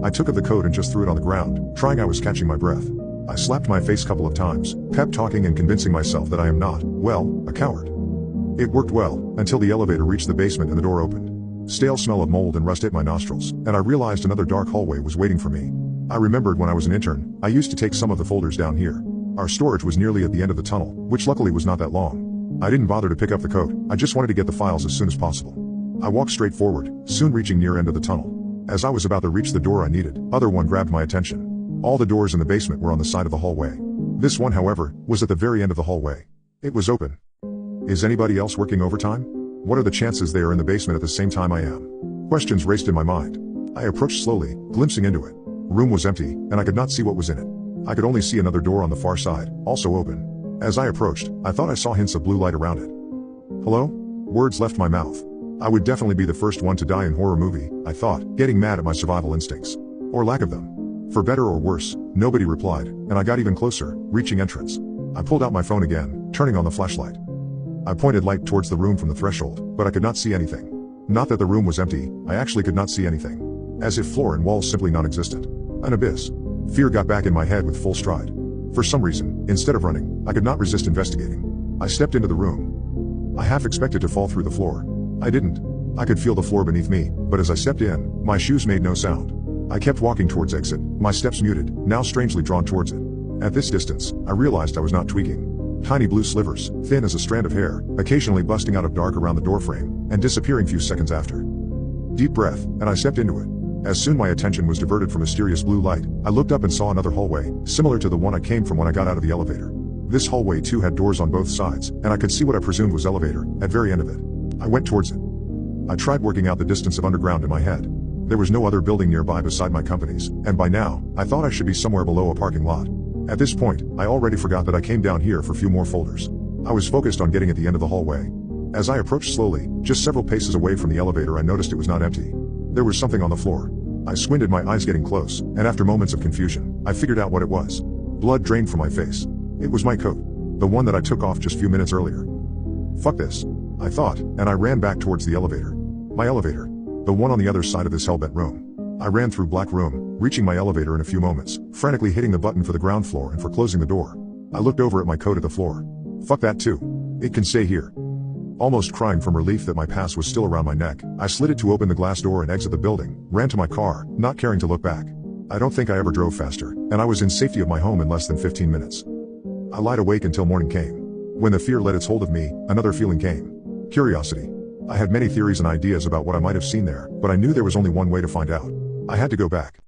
I took up the coat and just threw it on the ground, trying I was catching my breath. I slapped my face a couple of times, pep talking and convincing myself that I am not, well, a coward. It worked well, until the elevator reached the basement and the door opened. Stale smell of mold and rust hit my nostrils, and I realized another dark hallway was waiting for me. I remembered when I was an intern, I used to take some of the folders down here. Our storage was nearly at the end of the tunnel, which luckily was not that long. I didn't bother to pick up the coat, I just wanted to get the files as soon as possible. I walked straight forward, soon reaching near end of the tunnel. As I was about to reach the door I needed, other one grabbed my attention. All the doors in the basement were on the side of the hallway. This one, however, was at the very end of the hallway. It was open. Is anybody else working overtime? What are the chances they are in the basement at the same time I am? Questions raced in my mind. I approached slowly, glimpsing into it. Room was empty, and I could not see what was in it. I could only see another door on the far side, also open. As I approached, I thought I saw hints of blue light around it. Hello? Words left my mouth. I would definitely be the first one to die in horror movie, I thought, getting mad at my survival instincts. Or lack of them. For better or worse, nobody replied, and I got even closer, reaching entrance. I pulled out my phone again, turning on the flashlight. I pointed light towards the room from the threshold, but I could not see anything. Not that the room was empty, I actually could not see anything. As if floor and walls simply non-existent. An abyss. Fear got back in my head with full stride. For some reason, instead of running, I could not resist investigating. I stepped into the room. I half expected to fall through the floor. I didn't. I could feel the floor beneath me, but as I stepped in, my shoes made no sound. I kept walking towards exit, my steps muted, now strangely drawn towards it. At this distance, I realized I was not tweaking. Tiny blue slivers, thin as a strand of hair, occasionally busting out of dark around the doorframe, and disappearing few seconds after. Deep breath, and I stepped into it. As soon my attention was diverted from mysterious blue light, I looked up and saw another hallway, similar to the one I came from when I got out of the elevator. This hallway too had doors on both sides, and I could see what I presumed was elevator, at very end of it. I went towards it. I tried working out the distance of underground in my head. There was no other building nearby beside my company's, and by now, I thought I should be somewhere below a parking lot. At this point, I already forgot that I came down here for few more folders. I was focused on getting at the end of the hallway. As I approached slowly, just several paces away from the elevator I noticed it was not empty. There was something on the floor. I squinted, my eyes getting close, and after moments of confusion, I figured out what it was. Blood drained from my face. It was my coat. The one that I took off just few minutes earlier. Fuck this, I thought, and I ran back towards the elevator. My elevator. The one on the other side of this hellbent room. I ran through black room, reaching my elevator in a few moments, frantically hitting the button for the ground floor and for closing the door. I looked over at my coat at the floor. Fuck that too. It can stay here. Almost crying from relief that my pass was still around my neck, I slid it to open the glass door and exit the building, ran to my car, not caring to look back. I don't think I ever drove faster, and I was in safety of my home in less than 15 minutes. I lied awake until morning came. When the fear let its hold of me, another feeling came. Curiosity. I had many theories and ideas about what I might have seen there, but I knew there was only one way to find out. I had to go back.